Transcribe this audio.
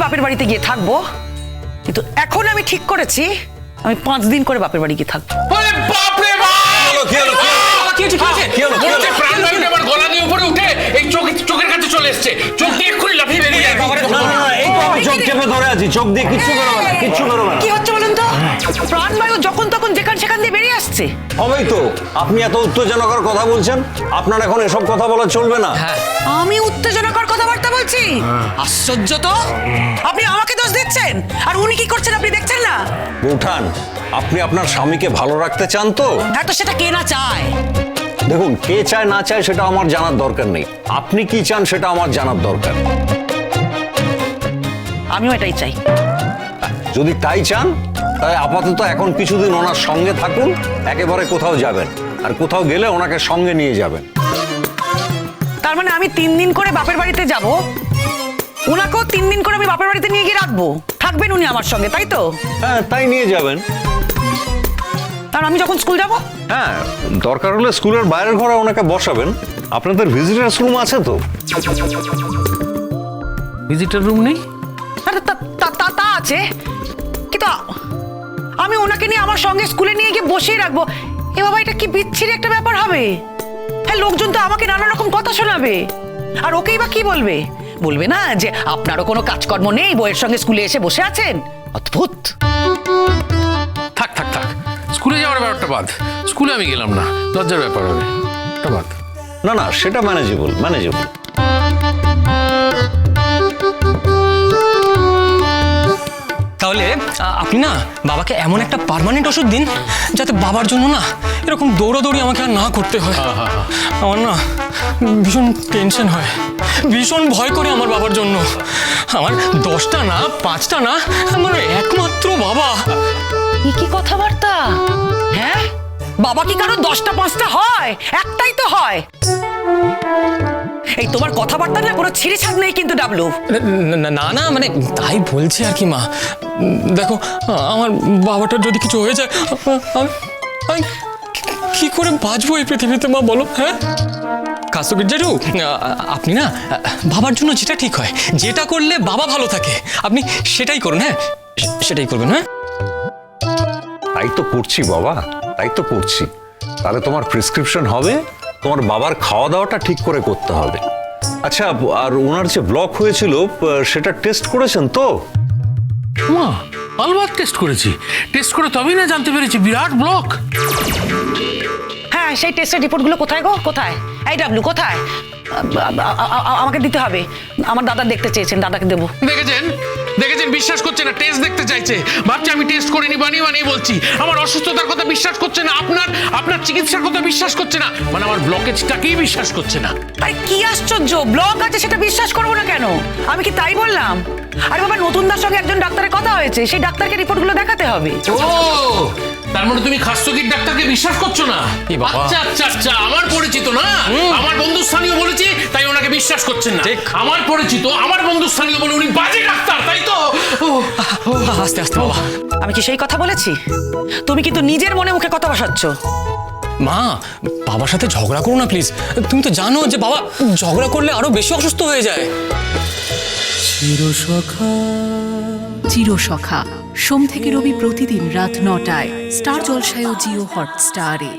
বাপের বাড়িতে গিয়ে থাকবো, কিন্তু এখন আমি ঠিক করেছি আমি 5 দিন করে বাপের বাড়ি গিয়ে থাকবো। প্রাণবায়ুটা আমার গলা দিয়ে উপরে উঠে এই চোখের কাছে চলে এসছে, চোখ দিয়ে এক্ষুনি লাফিয়ে বেরিয়ে যাবে। চোখ চেপে ধরে আছি, চোখ দিয়ে কিচ্ছু করবে না, কিচ্ছু করবে না। কি হচ্ছে বলুন তো? প্রাণবায়ু যখন তখন সেখান দিয়ে বেরিয়ে আসছে। হবেই তো, আপনি এত উত্তেজনাকর কথা বলছেন, আপনার এখন এসব কথা বলা চলবে না। আমি উত্তেজনাকর কথাবার্তা বলছি? আশ্চর্য তো, আপনি আমাকে দোষ দিচ্ছেন আর উনি কি করছেন আপনি দেখছেন না? বৌঠান, আপনি আপনার স্বামীকে ভালো রাখতে চান তো? হ্যাঁ, তো সেটা কে না চায়? দেখুন, কে চায় না চায় সেটা আমার জানার দরকার নেই, আপনি কি চান সেটা আমার জানার দরকার। আমিও এটাই চাই। যদি তাই চান তাহলে আপাতত এখন কিছুদিন ওনার সঙ্গে থাকুন, একেবারে কোথাও যাবেন, আর কোথাও গেলে ওনাকে সঙ্গে নিয়ে যাবেন। তার মানে আমি 3 দিন করে বাপের বাড়িতে যাব, ওনাকেও 3 দিন করে আমি বাপের বাড়িতে নিয়ে গিয়ে রাখবো, থাকবেন উনি আমার সঙ্গে, তাই তো? হ্যাঁ, তাই নিয়ে যাবেন। আর আমি যখন স্কুল যাব? হ্যাঁ, দরকার হলে স্কুলের বাইরের ঘরে ওনাকে বসাবেন। আপনাদের ভিজিটার্স রুম আছে তো? ভিজিটার রুম নেই? আরে তা আছে, কিন্তু আমি ওনাকে নিয়ে আমার সঙ্গে স্কুলে নিয়ে গিয়ে বসিয়ে রাখবো। এ বাবা, এটা কি বিচ্ছিরি একটা ব্যাপার হবে? হ্যাঁ, লোকজন তো আমাকে নানা রকম কথা শোনাবে, আর ওকেই বা কি বলবে? বলবে না যে আপনারও কোনো কাজকর্ম নেই, বইয়ের সঙ্গে স্কুলে এসে বসে আছেন? অদ্ভুত। থাক থাক থাক, স্কুলে যাওয়ার ব্যাপারটা বাদ, স্কুলে আমি গেলাম না, লজ্জার ব্যাপার হবে, ওটা বাদ। না না, সেটা ম্যানেজেবল। তাহলে আপনি না বাবাকে এমন একটা পার্মানেন্ট ওষুধ দিন যাতে বাবার জন্য না এরকম দৌড়াদৌড়ি আমাকে আর না করতে হয়। আমার না ভীষণ টেনশন হয়, ভীষণ ভয় করে আমার বাবার জন্য। আমার 10টা না 5টা না, আমার একমাত্র বাবা। কি কথাবার্তা? হ্যাঁ, বাবা কি কারো 10টা 5টা হয়? একটাই তো হয়। এই তোমার কথাবার্তা না কোনো ছিঁড়ে ছাড় নেই কিন্তু ডাবলু। না না, মানে তাই বলছি আর কি মা। দেখো, আমার বাবাটার যদি কিছু হয়ে যায় আমি কি করে বাঁচবো এই পৃথিবীতে মা, বলো? হ্যাঁ, কাস্তকীর জেঠু, আপনি না বাবার জন্য যেটা ঠিক হয়, যেটা করলে বাবা ভালো থাকে, আপনি সেটাই করুন। হ্যাঁ, সেটাই করবেন। হ্যাঁ, তাই তো করছি বাবা, তাই তো করছি। তাহলে তোমার প্রেসক্রিপশন হবে, তোমার বাবার খাওয়া দাওয়াটা ঠিক করে করতে হবে। আচ্ছা, আর ওনার যে ব্লক হয়েছিল সেটা টেস্ট করেছেন তো? মা, আলবাত টেস্ট করেছি, টেস্ট করে তবেই না জানতে পেরেছি বিরাট ব্লক। হ্যাঁ, সেই টেস্টের রিপোর্টগুলো কোথায় গো? কোথায়? এই ডাবলু, কোথায়? আমাকে দিতে হবে, আমার দাদা দেখতে চেয়েছেন, দাদাকে দেবো। দেখেছেন, বিশ্বাস করছে না, টেস্ট দেখতে চাইছে, ভাবছে আমি টেস্ট করিনি, বানিয়ে বলছি। আমার অসুস্থতার কথা বিশ্বাস করছে না, আপনার চিকিৎসার কথা বিশ্বাস করছে না, মানে আমার ব্লকেজটাকেই বিশ্বাস করছে না। আরে কি আশ্চর্য, ব্লক আছে সেটা বিশ্বাস করবো না কেন? আমি কি তাই বললাম? আরে বাবা, নতুনদার সঙ্গে একজন ডাক্তারের কথা হয়েছে, সেই ডাক্তারকে রিপোর্টগুলো দেখাতে হবে। ও, তার মানে তুমি খাস্তগীর ডাক্তারকে বিশ্বাস করছো না? আচ্ছা, আমার পরিচিত না, আমার বন্ধুস্থানীয় বলেছি তাই ওনাকে বিশ্বাস করছেন না। আমার পরিচিত, আমার বন্ধুস্থানীয় বলে উনি বাজে ডাক্তার, তাই তো? আস্তে আস্তে বাবা। আমি কি সেই কথা বলেছি? তুমি কিন্তু নিজের মনে মুখে কথা বসাচ্ছ। মা, বাবার সাথে ঝগড়া করো না প্লিজ। তুমি তো জানো যে বাবা ঝগড়া করলে আরো বেশি অসুস্থ হয়ে যায়। চিরসখা সোম থেকে রবি প্রতিদিন রাত 9টায় স্টার জলসায় ও জিও হটস্টারে।